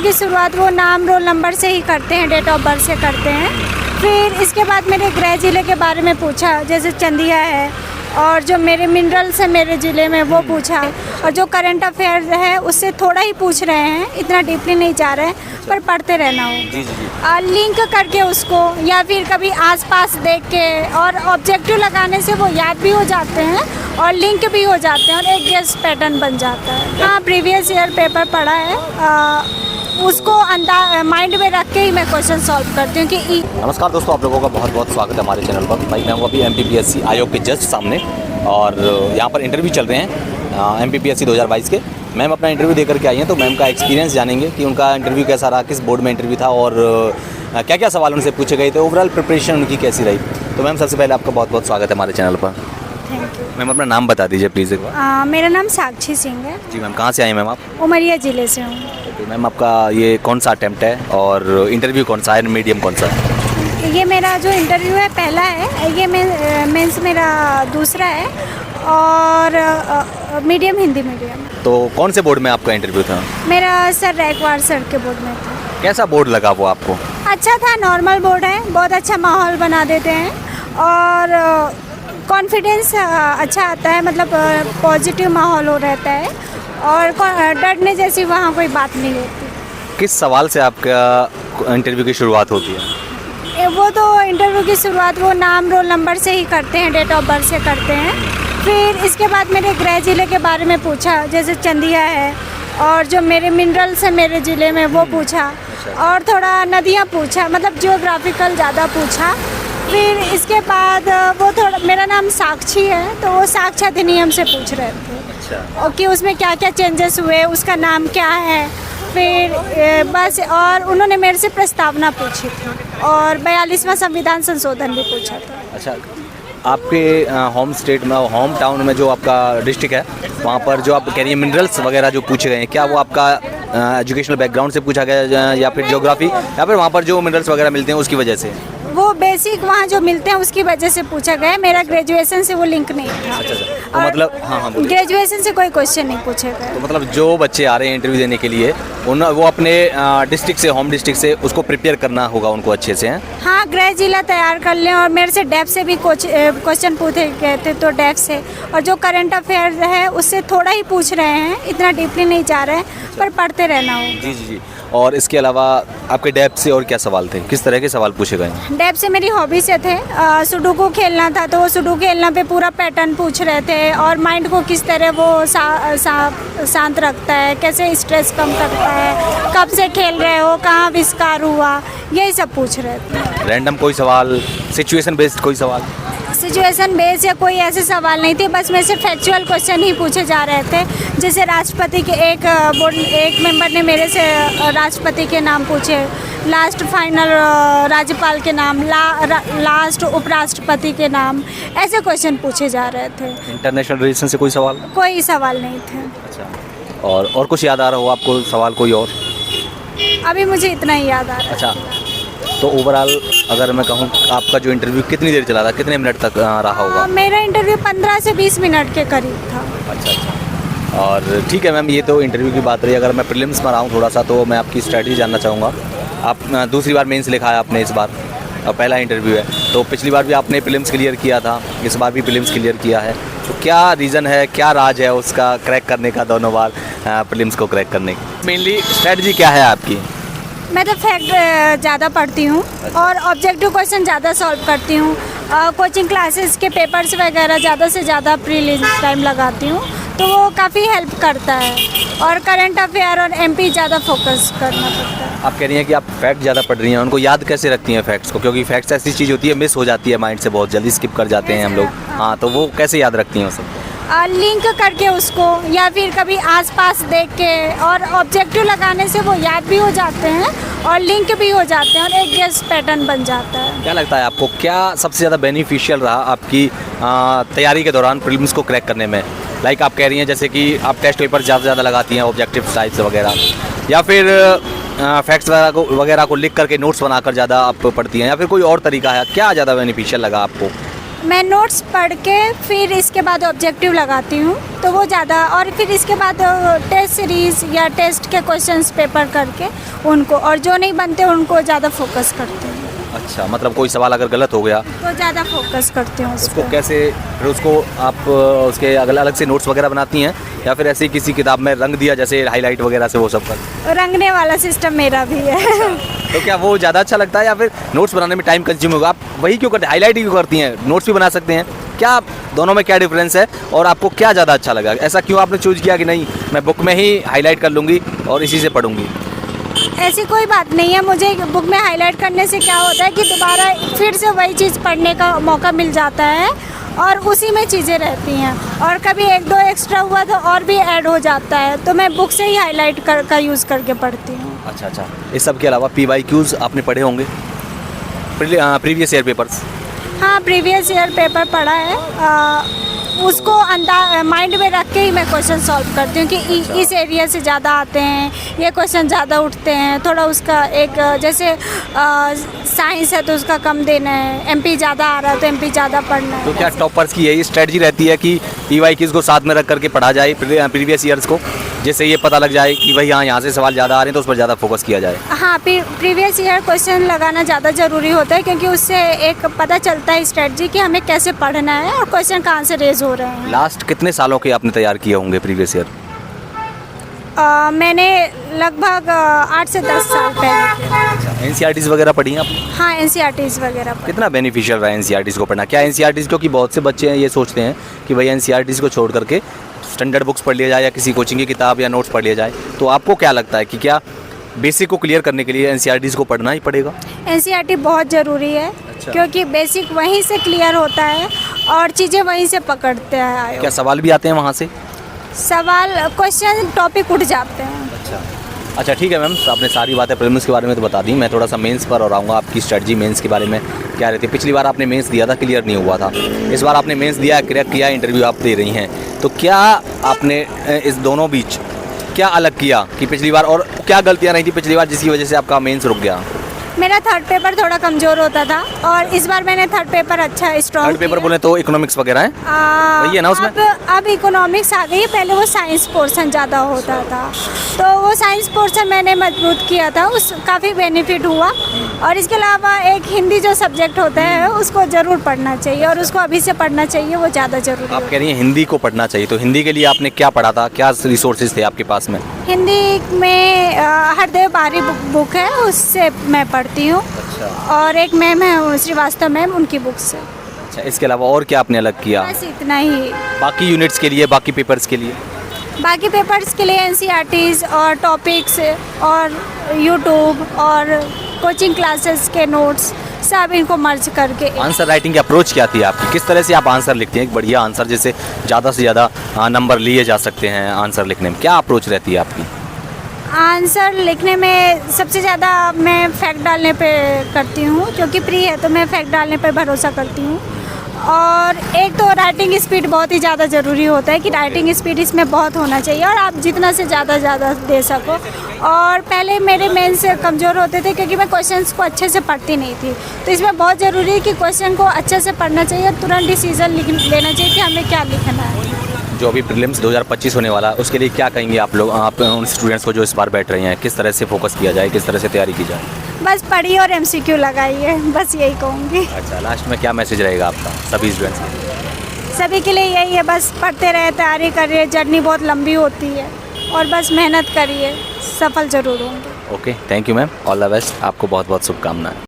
की शुरुआत वो नाम रोल नंबर से ही करते हैं, डेट ऑफ बर्थ से करते हैं। फिर इसके बाद मेरे गृह ज़िले के बारे में पूछा, जैसे चंदिया है, और जो मेरे मिनरल्स हैं मेरे ज़िले में वो पूछा, और जो करंट अफेयर है उससे थोड़ा ही पूछ रहे हैं, इतना डीपली नहीं जा रहे हैं, पर पढ़ते रहना हो। लिंक करके उसको, या फिर कभी आसपास देख के, और ऑब्जेक्टिव लगाने से वो याद भी हो जाते हैं और लिंक भी हो जाते हैं और एक गेस पैटर्न बन जाता है। हाँ, प्रीवियस ईयर पेपर पढ़ा है, उसको माइंड में रख के ही मैं क्वेश्चन सॉल्व करती हूँ कि नमस्कार दोस्तों, आप लोगों का बहुत बहुत स्वागत है हमारे चैनल पर। भाई मैं हूँ अभी MPPSC आयोग के जस्ट सामने, और यहाँ पर इंटरव्यू चल रहे हैं MPPSC 2022 के। मैम अपना इंटरव्यू देकर के आई हैं, तो मैम का एक्सपीरियंस जानेंगे कि उनका इंटरव्यू कैसा रहा, किस बोर्ड में इंटरव्यू था और क्या क्या सवाल उनसे पूछे गए थे, ओवरऑल प्रिपरेशन उनकी कैसी रही। तो मैम सबसे पहले आपका बहुत बहुत स्वागत है हमारे चैनल पर। Thank you. मैम अपना नाम बता दीजिए प्लीज़ एक बार। मेरा नाम साक्षी सिंह है। जी मैम, कहाँ से आई हैं मैम आप? उमरिया ज़िले से हूँ। तो मैम आपका ये कौन सा अटैम्प्ट है और इंटरव्यू कौन सा है, मीडियम कौन सा है? ये मेरा जो इंटरव्यू है पहला है, ये मेंस मेरा दूसरा है, और मीडियम हिंदी मीडियम। तो कौन से बोर्ड में आपका इंटरव्यू था? मेरा सर रैकवाड़ सर के बोर्ड में था। कैसा बोर्ड लगा वो आपको? अच्छा था, नॉर्मल बोर्ड है, बहुत अच्छा माहौल बना देते हैं, और कॉन्फिडेंस अच्छा आता है, मतलब पॉजिटिव माहौल हो रहता है, और डरने जैसी वहाँ कोई बात नहीं होती। किस सवाल से आपका इंटरव्यू की शुरुआत होती है? वो तो इंटरव्यू की शुरुआत वो नाम रोल नंबर से ही करते हैं, डेट ऑफ बर्थ से करते हैं। फिर इसके बाद मेरे गृह ज़िले के बारे में पूछा, जैसे चंदिया है, और जो मेरे मिनरल्स हैं मेरे ज़िले में वो पूछा, और थोड़ा नदियाँ पूछा, मतलब जियोग्राफिकल ज़्यादा पूछा। फिर इसके बाद वो थोड़ा, मेरा नाम साक्षी है, तो वो साक्ष्य अधिनियम से पूछ रहे थे। अच्छा। और कि उसमें क्या क्या चेंजेस हुए, उसका नाम क्या है। फिर बस, और उन्होंने मेरे से प्रस्तावना पूछी थी, और 42वां संविधान संशोधन भी पूछा था। अच्छा, आपके होम स्टेट में, होम टाउन में जो आपका डिस्ट्रिक्ट है, वहाँ पर जो आप कह रही हैं मिनरल्स वगैरह जो पूछे गए हैं, क्या वो आपका एजुकेशनल बैकग्राउंड से पूछा गया या फिर ज्योग्राफी, या फिर वहाँ पर जो मिनरल्स वगैरह मिलते हैं उसकी वजह से? वो बेसिक वहाँ जो मिलते हैं उसकी वजह से पूछा गया। मेरा ग्रेजुएशन से वो लिंक नहीं था। अच्छा, तो मतलब हाँ, ग्रेजुएशन से कोई क्वेश्चन नहीं पूछे गए। तो मतलब जो बच्चे आ रहे हैं इंटरव्यू देने के लिए, वो अपने डिस्ट्रिक्ट से, होम डिस्ट्रिक्ट से उसको प्रिपेयर करना होगा उनको अच्छे से, हैं? हाँ, गृह जिला तैयार कर लें, और मेरे से डेफ से भी क्वेश्चन पूछे गए थे, तो डेफ से, और जो करंट अफेयर है उससे थोड़ा ही पूछ रहे हैं, इतना डीपली नहीं जा रहे हैं, पर पढ़ते रहना हो। जी जी जी। और इसके अलावा आपके डेप से और क्या सवाल थे, किस तरह के सवाल पूछे गए? डेप से मेरी हॉबी से थे, सुडोकू खेलना था, तो वो सुडोकू खेलना पे पूरा पैटर्न पूछ रहे थे, और माइंड को किस तरह वो शांत रखता है, कैसे स्ट्रेस कम करता है, कब से खेल रहे हो, कहाँ आविष्कार हुआ, यही सब पूछ रहे थे। रैंडम कोई सवाल, सिचुएशन बेस्ड कोई सवाल? सिचुएशन बेस्ड या कोई ऐसे सवाल नहीं थे, बस मेरे से फैक्चुअल क्वेश्चन ही पूछे जा रहे थे। जैसे राष्ट्रपति के एक मेंबर ने मेरे से राष्ट्रपति के नाम पूछे, लास्ट फाइनल राज्यपाल के नाम, लास्ट उपराष्ट्रपति के नाम, ऐसे क्वेश्चन पूछे जा रहे थे। इंटरनेशनल रिलेशन से कोई सवाल? कोई सवाल नहीं थे। अच्छा, और कुछ याद आ रहा हो आपको सवाल कोई और? अभी मुझे इतना ही याद आ रहा है। अच्छा, तो ओवरऑल अगर मैं कहूँ आपका जो इंटरव्यू कितनी देर चला था, कितने मिनट तक रहा होगा? मेरा इंटरव्यू 15 से 20 मिनट के करीब था। अच्छा अच्छा, और ठीक है मैम, ये तो इंटरव्यू की बात रही। अगर मैं प्रीलिम्स में रहा हूँ थोड़ा सा, तो मैं आपकी स्ट्रैटेजी जानना चाहूँगा। आप दूसरी बार मेंस लिखा है आपने, इस बार पहला इंटरव्यू है, तो पिछली बार भी आपने प्रीलिम्स क्लियर किया था, इस बार भी प्रीलिम्स क्लियर किया है, तो क्या रीज़न है, क्या राज है उसका क्रैक करने का, दोनों बार प्रीलिम्स को क्रैक करने की? मेनली स्ट्रैटेजी क्या है आपकी? मैं तो फैक्ट ज़्यादा पढ़ती हूँ, और ऑब्जेक्टिव क्वेश्चन ज़्यादा सॉल्व करती हूँ। कोचिंग क्लासेस के पेपर्स वगैरह ज़्यादा से ज़्यादा प्रीलिम्स टाइम लगाती हूँ, तो वो काफ़ी हेल्प करता है, और करंट अफेयर और MP ज़्यादा फोकस करना पड़ता है। आप कह रही हैं कि आप फैक्ट ज़्यादा पढ़ रही हैं, उनको याद कैसे रखती हैं फैक्ट्स को? क्योंकि फैक्ट्स ऐसी चीज़ होती है, मिस हो जाती है माइंड से, बहुत जल्दी स्किप कर जाते हैं हम लोग। हाँ, तो वो कैसे याद रखती हैं उसे? लिंक करके उसको, या फिर कभी आसपास देख के, और ऑब्जेक्टिव लगाने से वो याद भी हो जाते हैं और लिंक भी हो जाते हैं, और एक गेस पैटर्न बन जाता है। क्या लगता है आपको, क्या सबसे ज़्यादा बेनिफिशियल रहा आपकी तैयारी के दौरान प्रीलिम्स को क्रैक करने में? लाइक आप कह रही हैं जैसे कि आप टेस्ट पेपर ज़्यादा से ज़्यादा लगाती हैं, ऑब्जेक्टिव टाइप्स वगैरह, या फिर फैक्ट्स वगैरह को लिख करके नोट्स बनाकर ज़्यादा आप पढ़ती हैं, या फिर कोई और तरीका है? क्या ज़्यादा बेनिफिशियल लगा आपको? मैं नोट्स पढ़ के फिर इसके बाद ऑब्जेक्टिव लगाती हूँ, तो वो ज़्यादा, और फिर इसके बाद टेस्ट सीरीज़ या टेस्ट के क्वेश्चंस पेपर करके उनको, और जो नहीं बनते उनको ज़्यादा फोकस करती हूँ। अच्छा, मतलब कोई सवाल अगर गलत हो गया तो ज़्यादा फोकस करती हूँ उसको उसको। कैसे, फिर उसको आप उसके अलग से नोट्स वगैरह बनाती हैं या फिर ऐसे ही किसी किताब में रंग दिया जैसे हाईलाइट वगैरह से वो सब कर? रंगने वाला सिस्टम मेरा भी है। तो क्या वो ज़्यादा अच्छा लगता है या फिर नोट्स बनाने में टाइम कंज्यूम होगा? आप वही क्यों करते हैं, हाईलाइट ही क्यों करती हैं, नोट्स भी बना सकते हैं? क्या दोनों में क्या डिफरेंस है और आपको क्या ज़्यादा अच्छा लगा? ऐसा क्यों आपने चूज़ किया कि नहीं मैं बुक में ही हाईलाइट कर लूँगी और इसी से पढ़ूँगी? ऐसी कोई बात नहीं है, मुझे बुक में हाईलाइट करने से क्या होता है कि दोबारा फिर से वही चीज़ पढ़ने का मौका मिल जाता है और उसी में चीज़ें रहती हैं, और कभी एक दो एक्स्ट्रा हुआ तो और भी ऐड हो जाता है, तो मैं बुक से ही हाईलाइट का यूज़ करके पढ़ती हूँ। अच्छा, इस सब के अलावा PYQs आपने पढ़े होंगे, प्रीवियस ईयर पेपर्स? हाँ, प्रीवियस ईयर पेपर पढ़ा है, उसको माइंड में रख के ही मैं क्वेश्चन सॉल्व करती हूँ कि इस एरिया से ज़्यादा आते हैं, ये क्वेश्चन ज़्यादा उठते हैं, थोड़ा उसका एक जैसे साइंस है तो उसका कम देना है, MP ज़्यादा आ रहा है तो MP ज़्यादा पढ़ना है। तो क्या टॉपर्स की यही स्ट्रेटजी रहती है कि PYQs को साथ में रख करके पढ़ा जाए प्रीवियस ईयर्स को, जिससे ये पता लग जाए कि भाई हाँ यहाँ से सवाल ज़्यादा आ रहे हैं तो उस पर ज़्यादा फोकस किया जाए? हाँ, प्रीवियस ईयर क्वेश्चन लगाना ज़्यादा ज़रूरी होता है, क्योंकि उससे एक पता चलता है स्ट्रेटजी कि हमें कैसे पढ़ना है और क्वेश्चन कहाँ से रेज हो रहे हैं। लास्ट कितने सालों के आपने तैयार किए होंगे प्रीवियस ईयर? मैंने लगभग 8 से 10 साल पहले। NCERTs वगैरह पढ़ी हैं आप? हाँ, NCERTs वगैरह पढ़ी। कितना बेनिफिशियल रहा है NCERTs को पढ़ना? क्या NCERTs, क्योंकि बहुत से बच्चे हैं ये सोचते हैं कि भाई NCERTs को छोड़ करके स्टैंडर्ड बुक्स पढ़ लिया जाए या किसी कोचिंग की किताब या नोट्स पढ़ लिया जाए, तो आपको क्या लगता है कि क्या बेसिक को क्लियर करने के लिए NCERTs को पढ़ना ही पड़ेगा? NCERT बहुत ज़रूरी है। अच्छा। क्योंकि बेसिक वहीं से क्लियर होता है और चीज़ें वहीं से पकड़ते हैं आयोग। क्या सवाल भी आते हैं वहाँ से? सवाल, क्वेश्चन, टॉपिक उठ जाते हैं। अच्छा, ठीक है मैम, तो आपने सारी बातें प्रीलिम्स के बारे में तो बता दी। मैं थोड़ा सा मेंस पर और आऊँगा, आपकी स्ट्रेटजी मेंस के बारे में क्या रहती है? पिछली बार आपने मेंस दिया था, क्लियर नहीं हुआ था, इस बार आपने मेंस दिया, क्रैक किया, इंटरव्यू आप दे रही हैं, तो क्या आपने इस दोनों बीच क्या अलग किया कि पिछली बार, और क्या गलतियाँ रही थी पिछली बार जिसकी वजह से आपका मेंस रुक गया? मेरा थर्ड पेपर थोड़ा कमज़ोर होता था और इस बार मैंने थर्ड पेपर अच्छा स्ट्रॉन्ग। थर्ड पेपर बोले तो इकोनॉमिक्स वगैरह है, वही है ना उसमें? अब इकोनॉमिक्स आ गई है, पहले वो साइंस पोर्शन ज़्यादा होता था, तो वो साइंस पोर्शन मैंने मजबूत किया था, उस काफ़ी बेनिफिट हुआ। और इसके अलावा एक हिंदी जो सब्जेक्ट होता है उसको ज़रूर पढ़ना चाहिए और उसको अभी से पढ़ना चाहिए, वो ज़्यादा ज़रूरी आप कह रही हैं हिंदी को पढ़ना चाहिए, तो हिंदी के लिए आपने क्या पढ़ा था, क्या रिसोर्सेज थे आपके पास में? हिंदी में हरदेव बारी बुक है, उससे मैं पढ़ती हूँ। अच्छा। और एक मैम है श्रीवास्तव मैम, उनकी बुक से। अच्छा, इसके अलावा और क्या आपने अलग किया बस इतना ही। बाकी यूनिट्स के लिए, बाकी पेपर्स के लिए? बाकी पेपर्स के लिए NCERTs और टॉपिक्स और यूट्यूब और कोचिंग क्लासेस के नोट्स सब इनको मर्ज करके। आंसर राइटिंग की अप्रोच क्या थी आपकी? किस तरह से आप आंसर लिखती हैं, एक बढ़िया आंसर जिससे ज़्यादा से ज़्यादा नंबर लिए जा सकते हैं आंसर लिखने में? क्या अप्रोच रहती है आपकी? आंसर लिखने में सबसे ज़्यादा मैं फैक्ट डालने पे करती हूँ, क्योंकि प्री है तो मैं फैक्ट डालने पे भरोसा करती हूँ। और एक तो राइटिंग स्पीड बहुत ही ज़्यादा ज़रूरी होता है कि राइटिंग स्पीड इसमें बहुत होना चाहिए और आप जितना से ज़्यादा दे सको। और पहले मेरे मेंस कमज़ोर होते थे क्योंकि मैं क्वेश्चंस को अच्छे से पढ़ती नहीं थी, तो इसमें बहुत ज़रूरी है कि क्वेश्चन को अच्छे से पढ़ना चाहिए और तुरंत डिसीजन लेना चाहिए कि हमें क्या लिखना है। जो अभी प्रीलिम्स 2025 होने वाला है उसके लिए क्या कहेंगे आप लोग, आप उन स्टूडेंट्स को जो इस बार बैठ रहे हैं, किस तरह से फोकस किया जाए, किस तरह से तैयारी की जाए? बस पढ़िए और MCQ लगाइए, बस यही कहूँगी। अच्छा, लास्ट में क्या मैसेज रहेगा आपका सभी स्टूडेंट्स के लिए? सभी के लिए यही है, बस पढ़ते रहे, तैयारी करिए, जर्नी बहुत लंबी होती है और बस मेहनत करिए, सफल ज़रूर होंगे। Okay, thank you ma'am, all the best, आपको बहुत बहुत शुभकामनाएं।